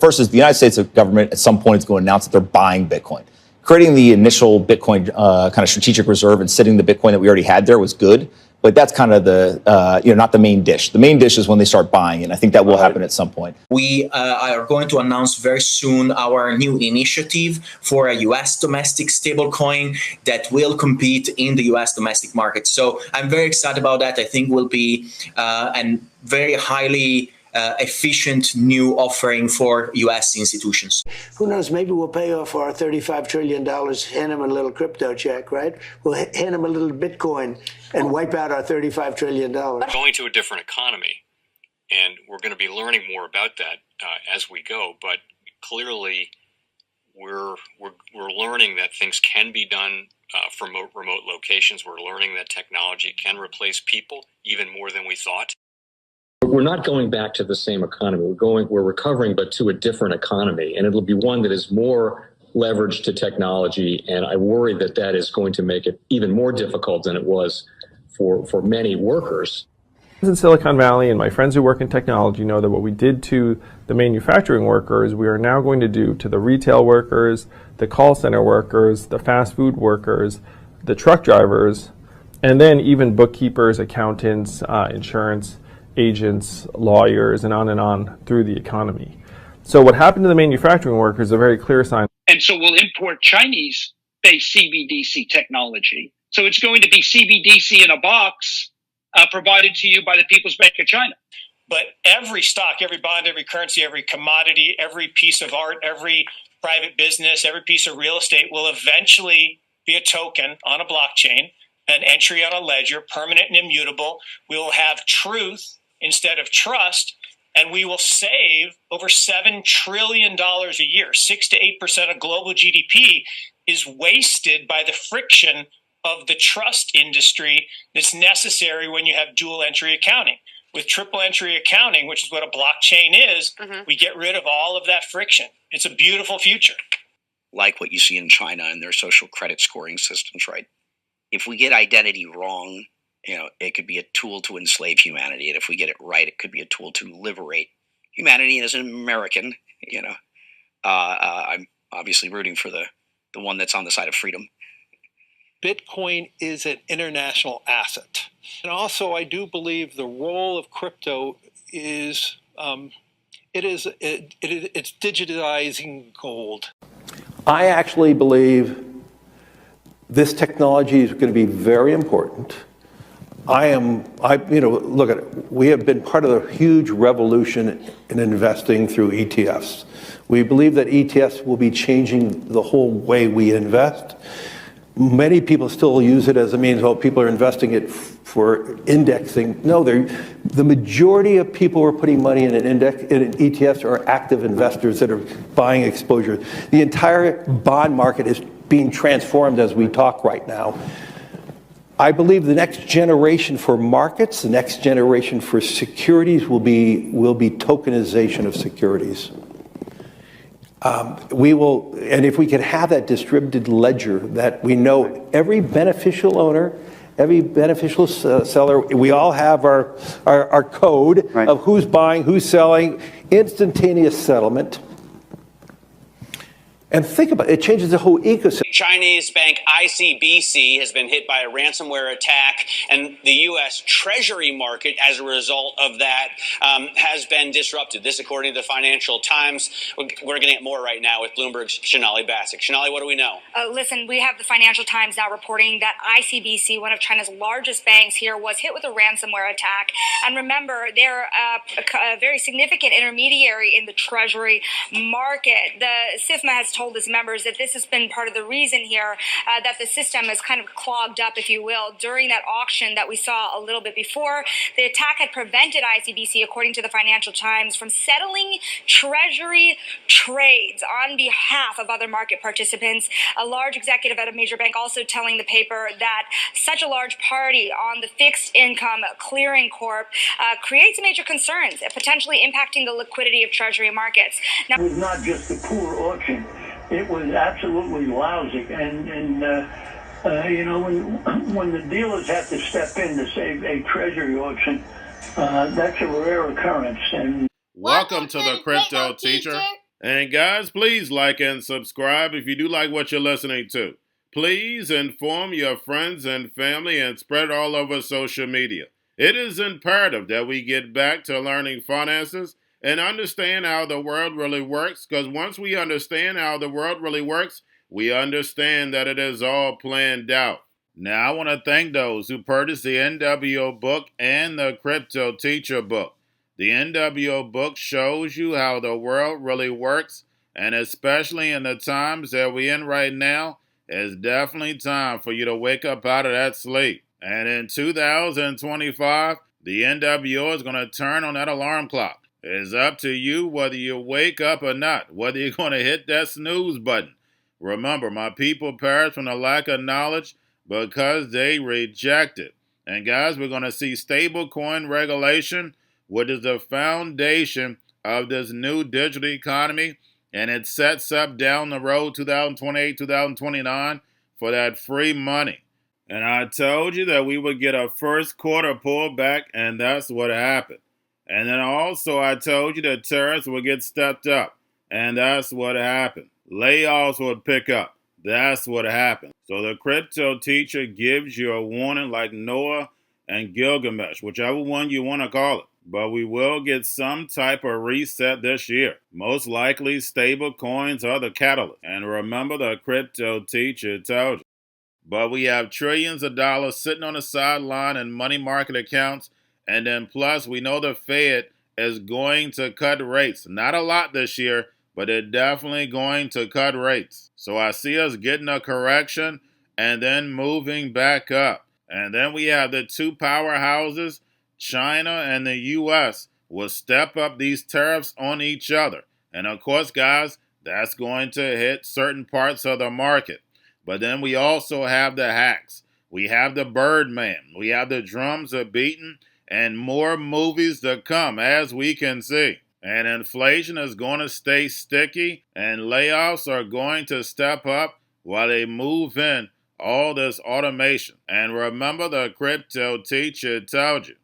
First is the United States government at some point is going to announce that they're buying Bitcoin. Creating the initial Bitcoin kind of strategic reserve and sitting the Bitcoin that we already had there was good, but that's kind of the, not the main dish. The main dish is when they start buying, and I think that will happen at some point. We are going to announce very soon our new initiative for a U.S. domestic stablecoin that will compete in the U.S. domestic market. So I'm very excited about that. I think will be a very highly efficient new offering for U.S. institutions. Who knows, maybe we'll pay off our $35 trillion, hand them a little crypto check, right? We'll hand them a little Bitcoin and wipe out our $35 trillion. Going to a different economy, and we're going to be learning more about that as we go, but clearly we're learning that things can be done from remote locations. We're learning that technology can replace people even more than we thought. We're not going back to the same economy. We're recovering, but to a different economy, and it'll be one that is more leveraged to technology. And I worry that that is going to make it even more difficult than it was for many workers. In Silicon Valley, and my friends who work in technology know that what we did to the manufacturing workers, we are now going to do to the retail workers, the call center workers, the fast food workers, the truck drivers, and then even bookkeepers, accountants, insurance agents, lawyers, and on through the economy. So what happened to the manufacturing workers is a very clear sign. And so we'll import Chinese-based CBDC technology. So it's going to be CBDC in a box provided to you by the People's Bank of China. But every stock, every bond, every currency, every commodity, every piece of art, every private business, every piece of real estate will eventually be a token on a blockchain, an entry on a ledger, permanent and immutable. We will have truth instead of trust, and we will save over $7 trillion a year. 6 to 8% of global GDP is wasted by the friction of the trust industry that's necessary when you have dual entry accounting. With triple entry accounting, which is what a blockchain is, we get rid of all of that friction. It's a beautiful future. Like what you see in China and their social credit scoring systems, right? If we get identity wrong, it could be a tool to enslave humanity. And if we get it right, it could be a tool to liberate humanity. And as an American, I'm obviously rooting for the one that's on the side of freedom. Bitcoin is an international asset. And also, I do believe the role of crypto is, it's digitizing gold. I actually believe this technology is going to be very important. Look at it. We have been part of a huge revolution in investing through ETFs. We believe that ETFs will be changing the whole way we invest. Many people still use it as a means, people are investing it for indexing. No, the majority of people who are putting money in in ETFs are active investors that are buying exposure. The entire bond market is being transformed as we talk right now. I believe the next generation for markets, the next generation for securities will be tokenization of securities. And if we can have that distributed ledger that we know every beneficial owner, every beneficial seller, we all have our code of who's buying, who's selling, instantaneous settlement. And think about it, it changes the whole ecosystem. Chinese bank ICBC has been hit by a ransomware attack, and the U.S. Treasury market, as a result of that, has been disrupted. This, according to the Financial Times. We're getting it more right now with Bloomberg's Shonali Bassick. Shonali, what do we know? Listen, we have the Financial Times now reporting that ICBC, one of China's largest banks here, was hit with a ransomware attack. And remember, they're a very significant intermediary in the Treasury market. The SIFMA has told its members that this has been part of the reason here that the system is kind of clogged up, if you will, during that auction that we saw a little bit before. The attack had prevented ICBC, according to the Financial Times, from settling Treasury trades on behalf of other market participants. A large executive at a major bank also telling the paper that such a large party on the fixed income clearing corp creates major concerns, potentially impacting the liquidity of Treasury markets. Now, it was not just a poor auction. It was absolutely lousy, and when the dealers have to step in to save a treasury auction, that's a rare occurrence. And welcome to the Crypto Teacher. And guys, please like and subscribe if you do like what you're listening to. Please inform your friends and family and spread it all over social media. It is imperative that we get back to learning finances and understand how the world really works, because once we understand how the world really works, we understand that it is all planned out. Now, I want to thank those who purchased the NWO book and the Cryptoteacher book. The NWO book shows you how the world really works, and especially in the times that we're in right now, it's definitely time for you to wake up out of that sleep. And in 2025, the NWO is going to turn on that alarm clock. It's up to you whether you wake up or not, whether you're going to hit that snooze button. Remember, my people perish from the lack of knowledge because they reject it. And guys, we're going to see stablecoin regulation, which is the foundation of this new digital economy, and it sets up down the road 2028, 2029 for that free money. And I told you that we would get a first quarter pullback, and that's what happened. And then also I told you that tariffs would get stepped up, and that's what happened. Layoffs would pick up. That's what happened. So the Cryptoteacher gives you a warning like Noah and Gilgamesh, whichever one you want to call it. But we will get some type of reset this year. Most likely stable coins are the catalyst. And remember, the Cryptoteacher told you. But we have trillions of dollars sitting on the sideline in money market accounts. And then plus, we know the Fed is going to cut rates. Not a lot this year, but they're definitely going to cut rates. So I see us getting a correction and then moving back up. And then we have the two powerhouses, China and the U.S., will step up these tariffs on each other. And of course, guys, that's going to hit certain parts of the market. But then we also have the hacks. We have the Birdman. We have the drums are beaten, and more movies to come, as we can see. And inflation is going to stay sticky, and layoffs are going to step up while they move in all this automation. And remember, the Cryptoteacher told you.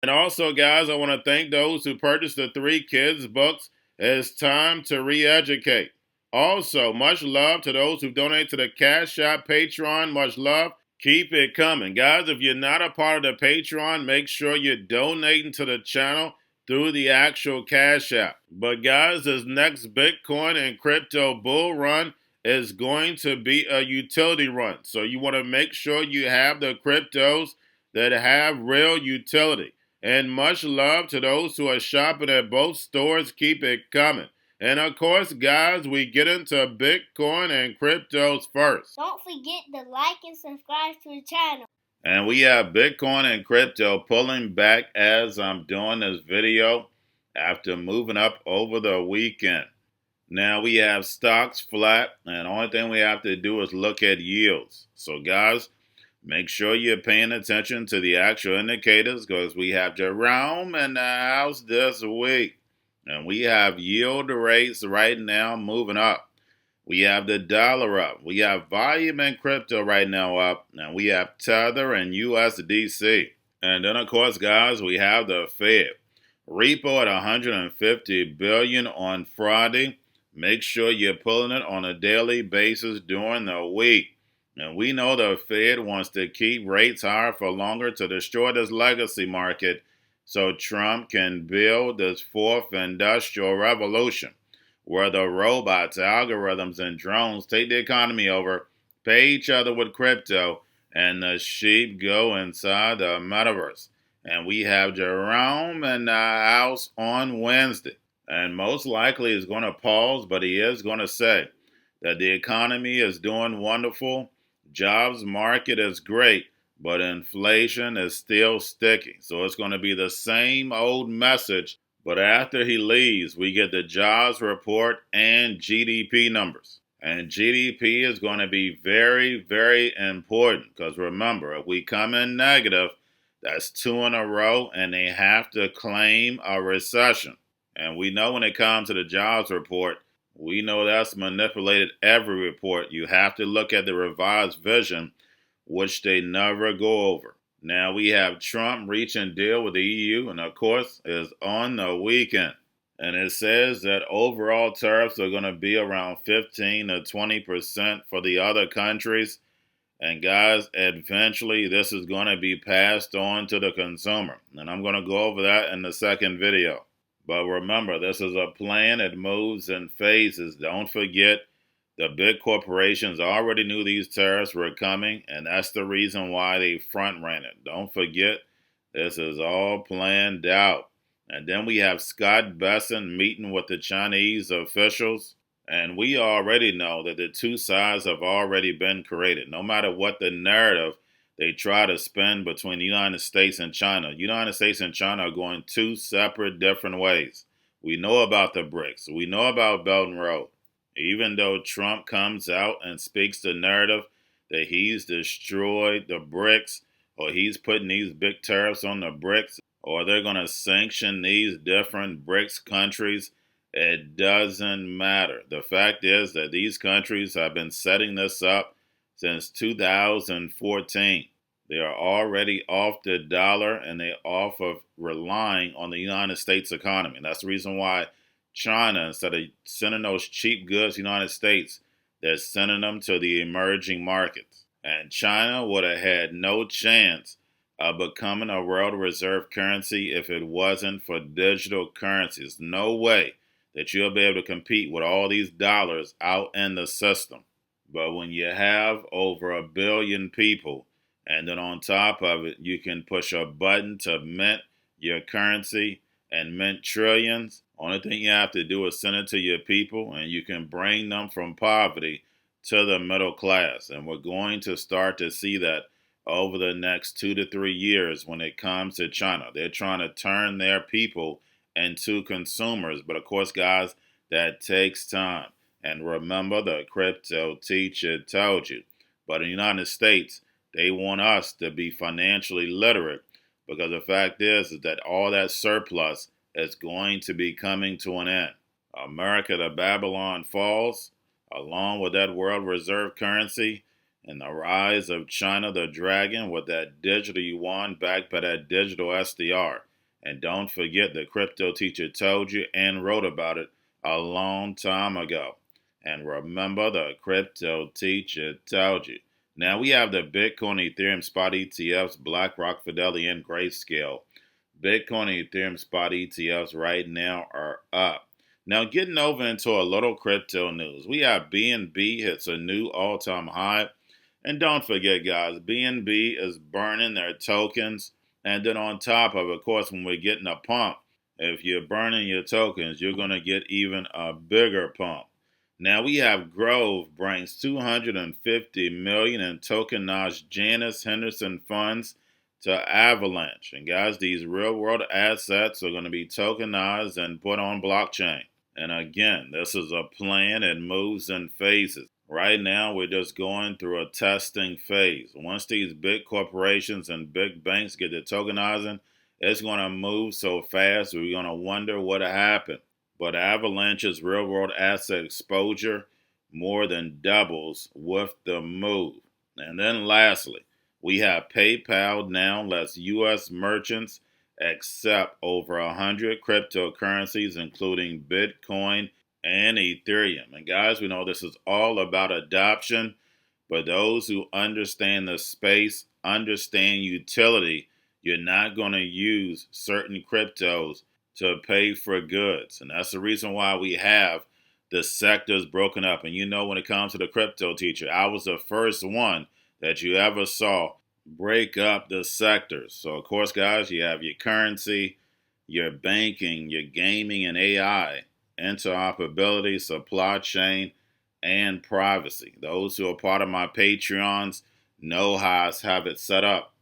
And also, guys, I want to thank those who purchased the 3 kids books. It's time to re-educate. Also, much love to those who donate to the Cash App, Patreon. Much love. Keep it coming. Guys, if you're not a part of the Patreon, make sure you're donating to the channel through the actual Cash App. But guys, this next Bitcoin and crypto bull run is going to be a utility run. So you want to make sure you have the cryptos that have real utility. And much love to those who are shopping at both stores. Keep it coming. And of course, guys, we get into Bitcoin and cryptos first. Don't forget to like and subscribe to the channel. And we have Bitcoin and crypto pulling back as I'm doing this video after moving up over the weekend. Now we have stocks flat, and the only thing we have to do is look at yields. So guys, make sure you're paying attention to the actual indicators, because we have Jerome in the house this week. And we have yield rates right now moving up. We have the dollar up. We have volume in crypto right now up. And we have Tether and USDC. And then, of course, guys, we have the Fed. Repo at $150 billion on Friday. Make sure you're pulling it on a daily basis during the week. And we know the Fed wants to keep rates higher for longer to destroy this legacy market, so Trump can build this fourth industrial revolution, where the robots, algorithms, and drones take the economy over, pay each other with crypto, and the sheep go inside the metaverse. And we have Jerome in the house on Wednesday. And most likely he's going to pause, but he is going to say that the economy is doing wonderful, jobs market is great, but inflation is still sticky. So it's going to be the same old message. But after he leaves, we get the jobs report and GDP numbers. And GDP is going to be very, very important. Because remember, if we come in negative, that's 2 in a row, and they have to claim a recession. And we know when it comes to the jobs report, we know that's manipulated every report. You have to look at the revised vision, which they never go over. Now we have Trump reaching deal with the EU, and of course is on the weekend. And it says that overall tariffs are going to be around 15 to 20% for the other countries. And guys, eventually this is going to be passed on to the consumer. And I'm going to go over that in the second video. But remember, this is a plan. It moves in phases. Don't forget, the big corporations already knew these tariffs were coming, and that's the reason why they front ran it. Don't forget, this is all planned out. And then we have Scott Bessent meeting with the Chinese officials. And we already know that the two sides have already been created. No matter what the narrative they try to spin between the United States and China, United States and China are going two separate, different ways. We know about the BRICS. We know about Belt and Road. Even though Trump comes out and speaks the narrative that he's destroyed the BRICS, or he's putting these big tariffs on the BRICS, or they're going to sanction these different BRICS countries, it doesn't matter. The fact is that these countries have been setting this up since 2014. They are already off the dollar, and they're off of relying on the United States economy. And that's the reason why China, instead of sending those cheap goods to the United States, they're sending them to the emerging markets. And China would have had no chance of becoming a world reserve currency if it wasn't for digital currencies. No way that you'll be able to compete with all these dollars out in the system. But when you have over 1 billion people, and then on top of it, you can push a button to mint your currency and mint trillions. Only thing you have to do is send it to your people, and you can bring them from poverty to the middle class. And we're going to start to see that over the next 2 to 3 years when it comes to China. They're trying to turn their people into consumers. But of course, guys, that takes time. And remember, the crypto teacher told you. But in the United States, they want us to be financially literate, because the fact is that all that surplus is going to be coming to an end. America to Babylon falls, along with that world reserve currency, and the rise of China the dragon with that digital yuan backed by that digital SDR. And don't forget, the crypto teacher told you and wrote about it a long time ago. And remember, the crypto teacher told you. Now we have the Bitcoin, Ethereum spot ETFs, BlackRock, Fidelity, and Grayscale. Bitcoin and Ethereum spot ETFs right now are up. Now getting over into a little crypto news. We have BNB hits a new all-time high. And don't forget, guys, BNB is burning their tokens. And then on top of course, when we're getting a pump, if you're burning your tokens, you're going to get even a bigger pump. Now we have Grove brings $250 million in tokenized Janus Henderson funds to Avalanche. And guys, these real-world assets are going to be tokenized and put on blockchain. And again, this is a plan. It moves in phases. Right now, we're just going through a testing phase. Once these big corporations and big banks get to tokenizing, it's going to move so fast, we're going to wonder what happened. But Avalanche's real-world asset exposure more than doubles with the move. And then lastly, we have PayPal now lets U.S. merchants accept over 100 cryptocurrencies, including Bitcoin and Ethereum. And guys, we know this is all about adoption, but those who understand the space, understand utility, you're not going to use certain cryptos to pay for goods. And that's the reason why we have the sectors broken up. And you know, when it comes to the crypto teacher, I was the first one that you ever saw break up the sectors. So of course, guys, you have your currency, your banking, your gaming and AI, interoperability, supply chain, and privacy. Those who are part of my Patreons know how I have it set up.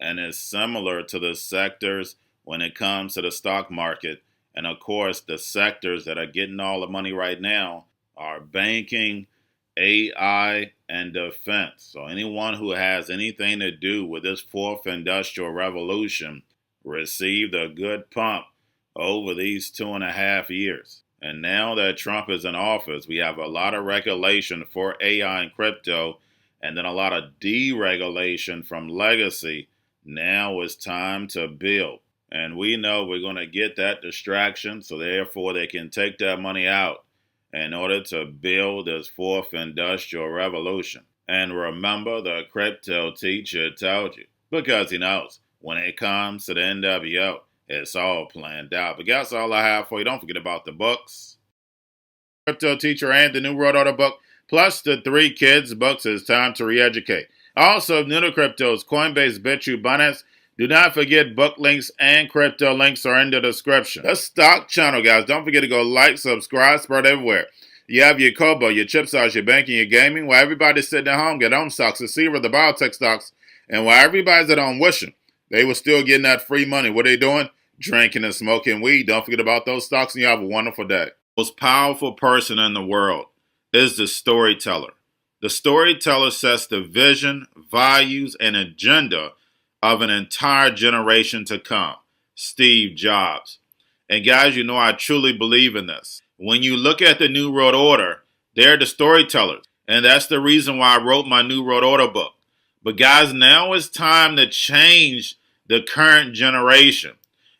And it's similar to the sectors when it comes to the stock market. And of course, the sectors that are getting all the money right now are banking, AI, and defense. So anyone who has anything to do with this fourth industrial revolution received a good pump over these 2.5 years. And now that Trump is in office, we have a lot of regulation for AI and crypto, and then a lot of deregulation from legacy. Now it's time to build. And we know we're going to get that distraction, so therefore they can take that money out in order to build this fourth industrial revolution. And remember, the crypto teacher told you, because he knows when it comes to the NWO, it's all planned out. But that's all I have for you. Don't forget about the books. Crypto Teacher and the New World Order book, plus the 3 kids books. It's time to re-educate. Also, new to cryptos, Coinbase, Bitrue, Binance. Do not forget book links and crypto links are in the description. The stock channel, guys. Don't forget to go like, subscribe, spread everywhere. You have your Kobo, your chip stocks, your banking, your gaming. While everybody's sitting at home, get home stocks, the Seaver, the biotech stocks. And while everybody's at home wishing they were still getting that free money, what are they doing? Drinking and smoking weed. Don't forget about those stocks, and you have a wonderful day. The most powerful person in the world is the storyteller. The storyteller sets the vision, values, and agenda of an entire generation to come. Steve Jobs. And guys, you know I truly believe in this. When you look at the New World Order, they're the storytellers. And that's the reason why I wrote my New World Order book. But guys, now it's time to change the current generation.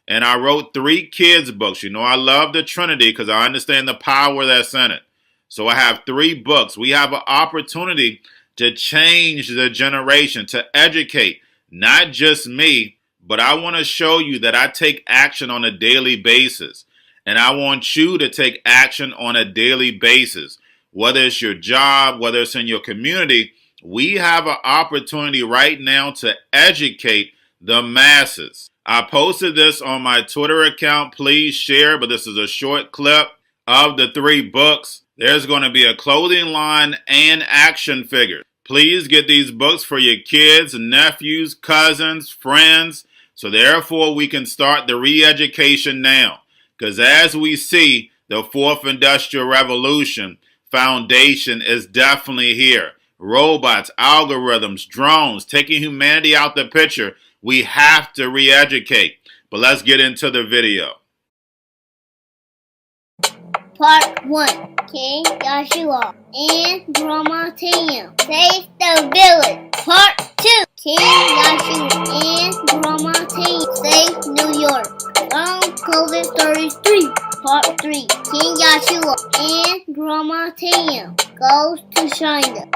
And I wrote 3 kids books. You know I love the Trinity because I understand the power that's in it. So I have 3 books. We have an opportunity to change the generation, to educate, not just me, but I want to show you that I take action on a daily basis. And I want you to take action on a daily basis. Whether it's your job, whether it's in your community, we have an opportunity right now to educate the masses. I posted this on my Twitter account. Please share, but this is a short clip of the 3 books. There's going to be a clothing line and action figures. Please get these books for your kids, nephews, cousins, friends, so therefore we can start the re-education now. Because as we see, the 4th Industrial Revolution foundation is definitely here. Robots, algorithms, drones, taking humanity out the picture. We have to re-educate. But let's get into the video. Part 1. King Joshua and Grandma Tam save the village. Part 2. King Joshua and Grandma Tam save New York from COVID stories 3. Part 3. King Joshua and Grandma Tam goes to China.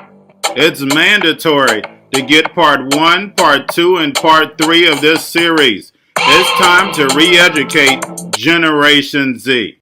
It's mandatory to get part 1, part 2, and part 3 of this series. It's time to re-educate Generation Z.